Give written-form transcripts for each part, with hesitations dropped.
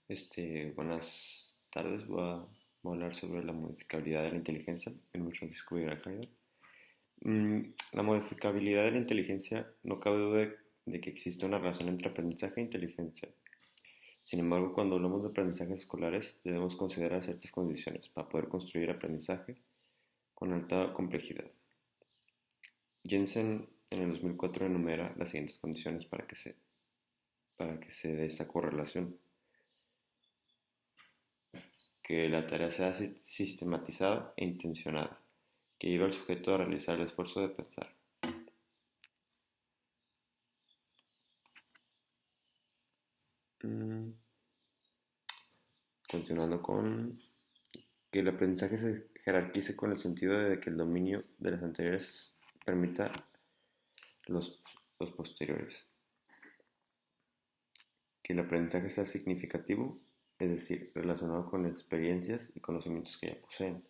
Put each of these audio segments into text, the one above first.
Buenas tardes. Voy a hablar sobre la modificabilidad de la inteligencia en un Francisco Vivera Caído. La modificabilidad de la inteligencia no cabe duda de que existe una relación entre aprendizaje e inteligencia. Sin embargo, cuando hablamos de aprendizajes escolares, debemos considerar ciertas condiciones para poder construir aprendizaje con alta complejidad. Jensen en el 2004 enumera las siguientes condiciones para que se dé esta correlación. Que la tarea sea sistematizada e intencionada, que lleve al sujeto a realizar el esfuerzo de pensar. Continuando con que el aprendizaje se jerarquice con el sentido de que el dominio de las anteriores permita los, los posteriores. Que el aprendizaje sea significativo, es decir, relacionado con experiencias y conocimientos que ya poseen.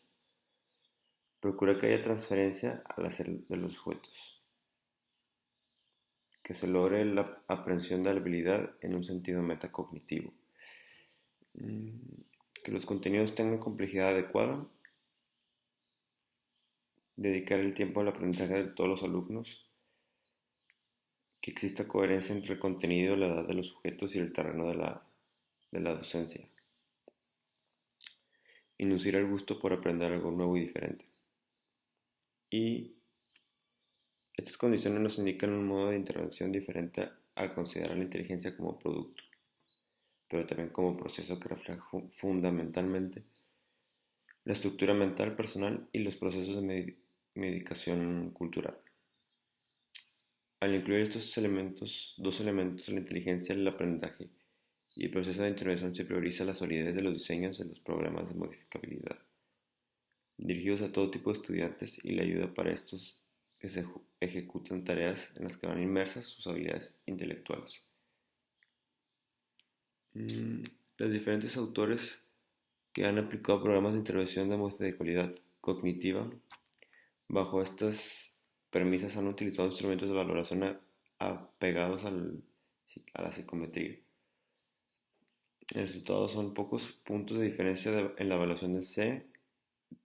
Procura que haya transferencia al hacer de los sujetos. Que se logre la aprehensión de la habilidad en un sentido metacognitivo. Que los contenidos tengan complejidad adecuada. Dedicar el tiempo al aprendizaje de todos los alumnos. Que exista coherencia entre el contenido, la edad de los sujetos y el terreno de la docencia. Inducir el gusto por aprender algo nuevo y diferente. Y estas condiciones nos indican un modo de intervención diferente al considerar la inteligencia como producto, pero también como proceso que refleja fundamentalmente la estructura mental personal y los procesos de medicación cultural. Al incluir estos dos elementos de la inteligencia, el aprendizaje y el proceso de intervención, se prioriza la solidez de los diseños de los programas de modificabilidad, dirigidos a todo tipo de estudiantes, y la ayuda para estos que se ejecutan tareas en las que van inmersas sus habilidades intelectuales. Los diferentes autores que han aplicado programas de intervención de modificabilidad cognitiva bajo estas premisas han utilizado instrumentos de valoración apegados a la psicometría. El resultado son pocos puntos de diferencia en la evaluación de C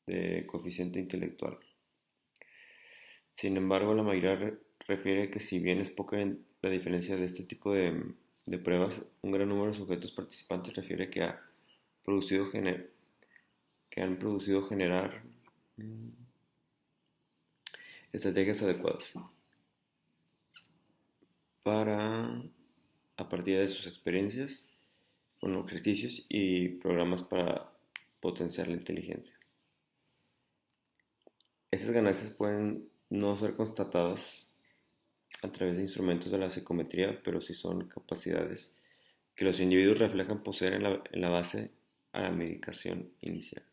de coeficiente intelectual. Sin embargo, la mayoría refiere que si bien es poca la diferencia de este tipo de pruebas, un gran número de sujetos participantes refiere que han producido generar estrategias adecuadas para, a partir de sus experiencias, con ejercicios y programas para potenciar la inteligencia. Estas ganancias pueden no ser constatadas a través de instrumentos de la psicometría, pero sí son capacidades que los individuos reflejan poseer en la base a la medición inicial.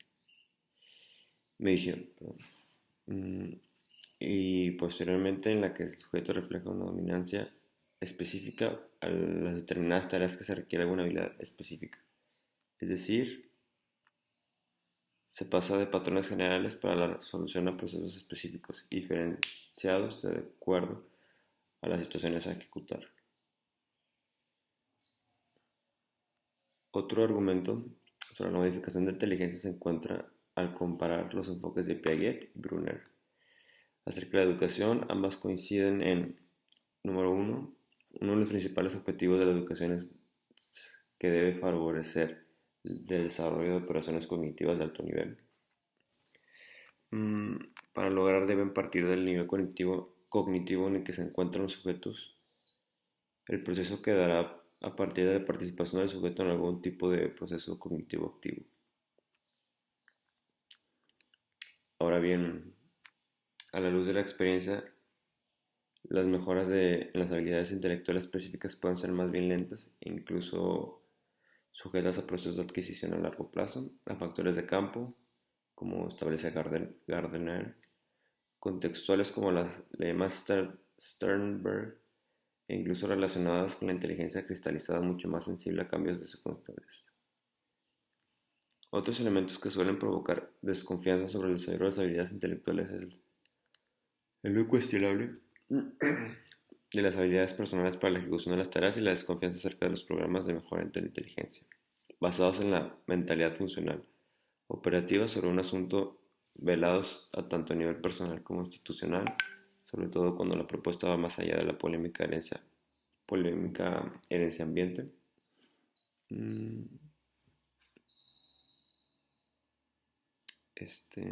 Y posteriormente en la que el sujeto refleja una dominancia específica a las determinadas tareas que se requiere alguna habilidad específica. Es decir, se pasa de patrones generales para la solución a procesos específicos y diferenciados de acuerdo a las situaciones a ejecutar. Otro argumento sobre la modificación de inteligencia se encuentra al comparar los enfoques de Piaget y Brunner. Acerca de la educación, ambas coinciden en, número uno de los principales objetivos de la educación es que debe favorecer el desarrollo de operaciones cognitivas de alto nivel. Para lograr deben partir del nivel cognitivo en el que se encuentran los sujetos. El proceso quedará a partir de la participación del sujeto en algún tipo de proceso cognitivo activo. Ahora bien, a la luz de la experiencia, las mejoras en las habilidades intelectuales específicas pueden ser más bien lentas e incluso sujetas a procesos de adquisición a largo plazo, a factores de campo, como establece Gardner, contextuales como las lemas Sternberg, e incluso relacionadas con la inteligencia cristalizada mucho más sensible a cambios de circunstancias. Otros elementos que suelen provocar desconfianza sobre el desarrollo de las habilidades intelectuales es el incuestionable de las habilidades personales para la ejecución de las tareas y la desconfianza acerca de los programas de mejora de la inteligencia. basados en la mentalidad funcional, operativa sobre un asunto velados a tanto a nivel personal como institucional, sobre todo cuando la propuesta va más allá de la polémica herencia ambiente. Mm, Este,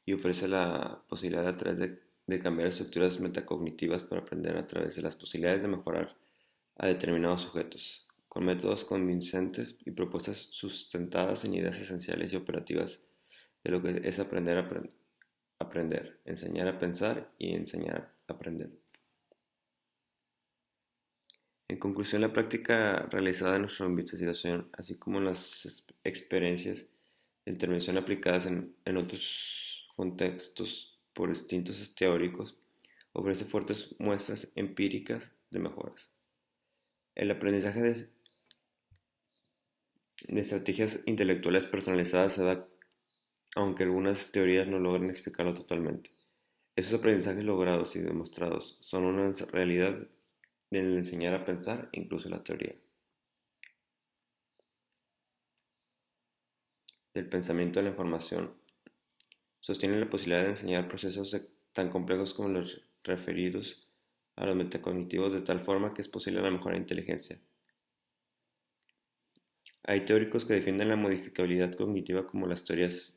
y ofrece la posibilidad a través de cambiar estructuras metacognitivas para aprender a través de las posibilidades de mejorar a determinados sujetos, con métodos convincentes y propuestas sustentadas en ideas esenciales y operativas de lo que es aprender, enseñar a pensar y enseñar a aprender. En conclusión, la práctica realizada en nuestra investigación, así como las experiencias de intervención aplicadas en otros contextos por distintos teóricos, ofrece fuertes muestras empíricas de mejoras. El aprendizaje de estrategias intelectuales personalizadas se da aunque algunas teorías no logran explicarlo totalmente. Esos aprendizajes logrados y demostrados son una realidad del enseñar a pensar, incluso la teoría. Del pensamiento a la información sostiene la posibilidad de enseñar procesos tan complejos como los referidos a los metacognitivos de tal forma que es posible la mejora de inteligencia. Hay teóricos que defienden la modificabilidad cognitiva como las teorías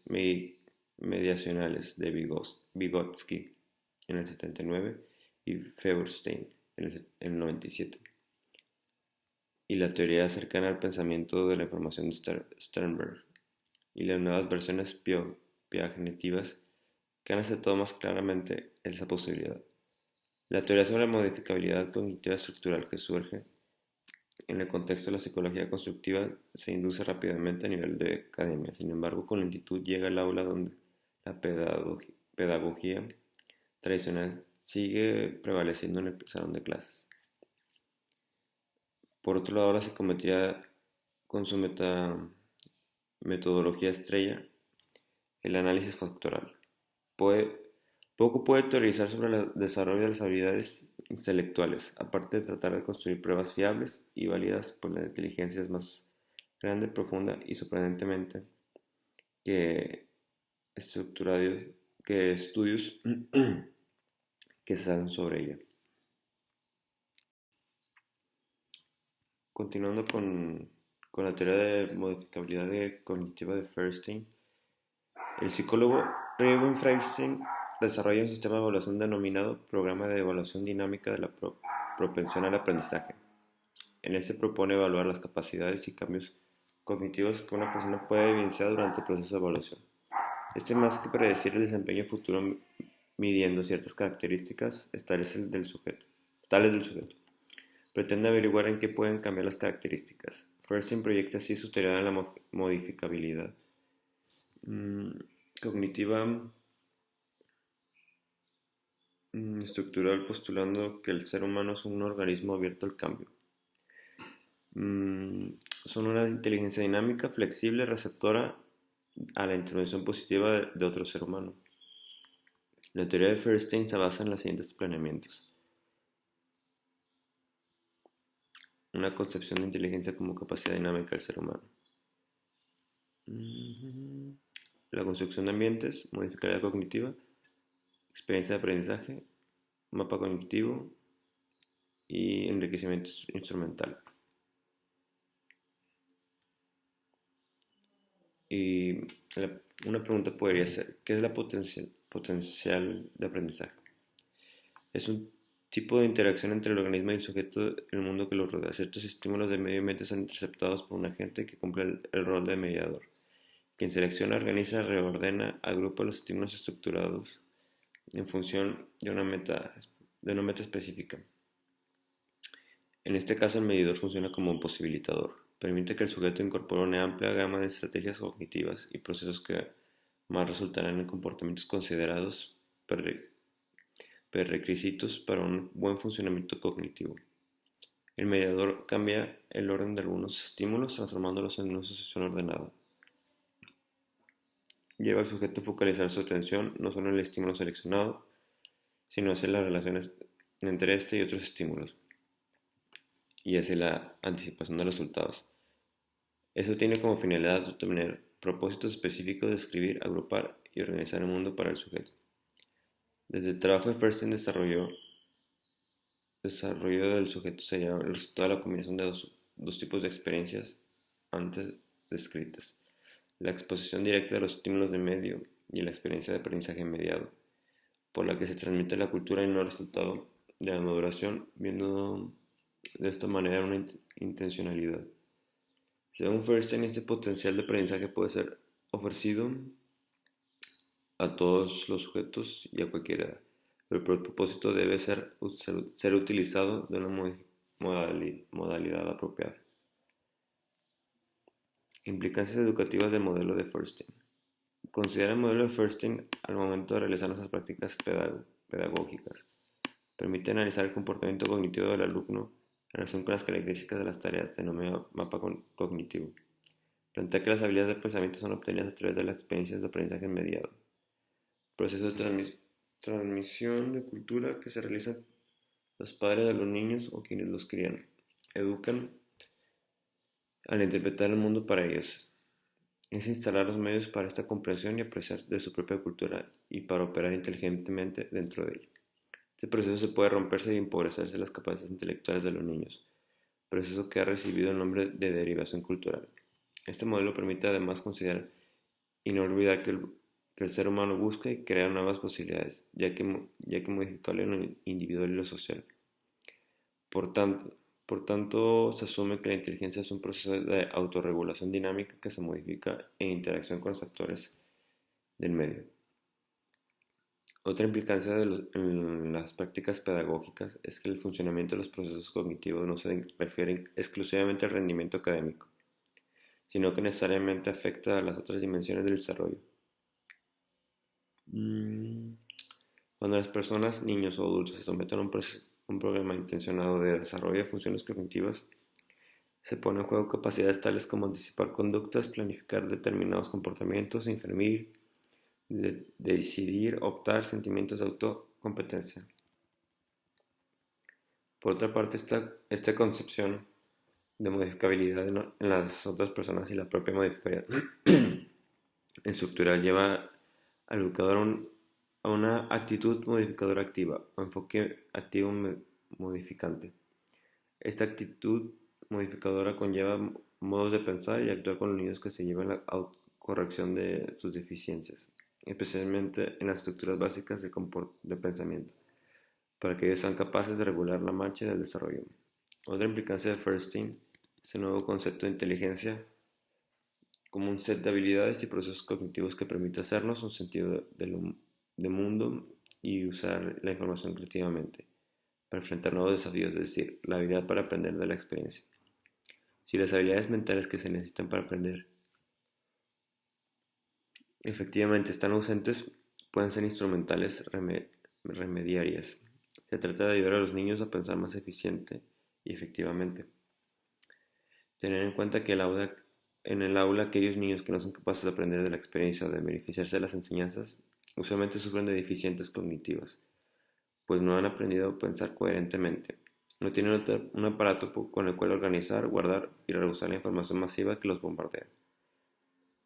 mediacionales de Vygotsky en el 79 y Feuerstein en el 97, y la teoría cercana al pensamiento de la información de Sternberg, y las nuevas versiones piagenitivas que han aceptado más claramente esa posibilidad. La teoría sobre la modificabilidad cognitiva estructural que surge en el contexto de la psicología constructiva se induce rápidamente a nivel de academia. Sin embargo, con lentitud llega al aula donde la pedagogía tradicional sigue prevaleciendo en el salón de clases. Por otro lado, la psicometría con su metodología estrella, el análisis factorial, poco puede teorizar sobre el desarrollo de las habilidades intelectuales, aparte de tratar de construir pruebas fiables y válidas, pues la inteligencia es más grande, profunda y sorprendentemente que estructurados que estudios que se hacen sobre ella. Continuando con la teoría de modificabilidad cognitiva de Feuerstein, el psicólogo Reuben Feuerstein desarrolla un sistema de evaluación denominado Programa de Evaluación Dinámica de la Propensión al Aprendizaje. En este propone evaluar las capacidades y cambios cognitivos que una persona puede evidenciar durante el proceso de evaluación. Este, más que predecir el desempeño futuro midiendo ciertas características tales del sujeto, pretende averiguar en qué pueden cambiar las características. Feuerstein proyecta así su teoría de la modificabilidad cognitiva estructural, postulando que el ser humano es un organismo abierto al cambio. Son una inteligencia dinámica, flexible, receptora a la intervención positiva de otro ser humano. La teoría de Feuerstein se basa en los siguientes planeamientos. Una concepción de inteligencia como capacidad dinámica del ser humano. La construcción de ambientes, modificabilidad cognitiva, experiencia de aprendizaje, mapa cognitivo y enriquecimiento instrumental. Y una pregunta podría ser, ¿qué es la potencial de aprendizaje? Es un tipo de interacción entre el organismo y el sujeto en el mundo que lo rodea. Ciertos estímulos del medio ambiente son interceptados por un agente que cumple el rol de mediador, quien selecciona, organiza, reordena, agrupa los estímulos estructurados en función de una meta específica. En este caso, el medidor funciona como un posibilitador. Permite que el sujeto incorpore una amplia gama de estrategias cognitivas y procesos que más resultarán en comportamientos considerados prerequisitos para un buen funcionamiento cognitivo. El mediador cambia el orden de algunos estímulos, transformándolos en una asociación ordenada. Lleva al sujeto a focalizar su atención no solo en el estímulo seleccionado, sino hacia las relaciones entre este y otros estímulos, y hacia la anticipación de resultados. Eso tiene como finalidad obtener propósitos específicos de escribir, agrupar y organizar el mundo para el sujeto. Desde el trabajo de Feinstein desarrollo del sujeto sería el resultado de la combinación de dos tipos de experiencias antes descritas: la exposición directa de los estímulos de medio y la experiencia de aprendizaje mediado, por la que se transmite la cultura y no el resultado de la maduración, viendo de esta manera una intencionalidad. Según Feinstein, este potencial de aprendizaje puede ser ofrecido a todos los sujetos y a cualquier edad, pero el propósito debe ser utilizado de una modalidad apropiada. Implicancias educativas del modelo de Feinstein. Considera el modelo de Feinstein al momento de realizar nuestras prácticas pedagógicas. Permite analizar el comportamiento cognitivo del alumno en relación con las características de las tareas, denominado mapa cognitivo. Plantea que las habilidades de pensamiento son obtenidas a través de las experiencias de aprendizaje mediado. Proceso de transmisión de cultura que se realizan los padres de los niños o quienes los crían. Educan al interpretar el mundo para ellos. Es instalar los medios para esta comprensión y apreciar de su propia cultura y para operar inteligentemente dentro de ella. Este proceso se puede romperse y empobrecerse las capacidades intelectuales de los niños, proceso que ha recibido el nombre de derivación cultural. Este modelo permite además considerar y no olvidar que el ser humano busca y crea nuevas posibilidades, ya que modificable en lo individual y lo social. Por tanto, se asume que la inteligencia es un proceso de autorregulación dinámica que se modifica en interacción con los actores del medio. Otra implicancia en las prácticas pedagógicas es que el funcionamiento de los procesos cognitivos no se refiere exclusivamente al rendimiento académico, sino que necesariamente afecta a las otras dimensiones del desarrollo. Cuando las personas, niños o adultos, se someten a un programa intencionado de desarrollo de funciones cognitivas, se ponen en juego capacidades tales como anticipar conductas, planificar determinados comportamientos, inferir, decidir, optar, sentimientos de autocompetencia. Por otra parte, esta concepción de modificabilidad en las otras personas y la propia modificabilidad estructural lleva al educador a una actitud modificadora activa o enfoque activo modificante. Esta actitud modificadora conlleva modos de pensar y actuar con los niños que se llevan a la corrección de sus deficiencias, especialmente en las estructuras básicas de pensamiento, para que ellos sean capaces de regular la marcha del desarrollo. Otra implicancia de Feinstein es el nuevo concepto de inteligencia como un set de habilidades y procesos cognitivos que permite hacernos un sentido de mundo y usar la información creativamente para enfrentar nuevos desafíos, es decir, la habilidad para aprender de la experiencia. Si las habilidades mentales que se necesitan para aprender efectivamente están ausentes, pueden ser instrumentales remediarias. Se trata de ayudar a los niños a pensar más eficiente y efectivamente. Tener en cuenta que en el aula aquellos niños que no son capaces de aprender de la experiencia o de beneficiarse de las enseñanzas usualmente sufren de deficiencias cognitivas, pues no han aprendido a pensar coherentemente. No tienen un aparato con el cual organizar, guardar y reusar la información masiva que los bombardea.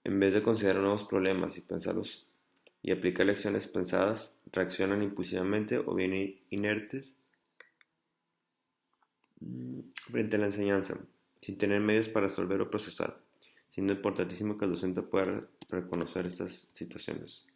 En vez de considerar nuevos problemas y pensarlos y aplicar lecciones pensadas, reaccionan impulsivamente o bien inertes frente a la enseñanza, sin tener medios para resolver o procesar, siendo importantísimo que el docente pueda reconocer estas situaciones.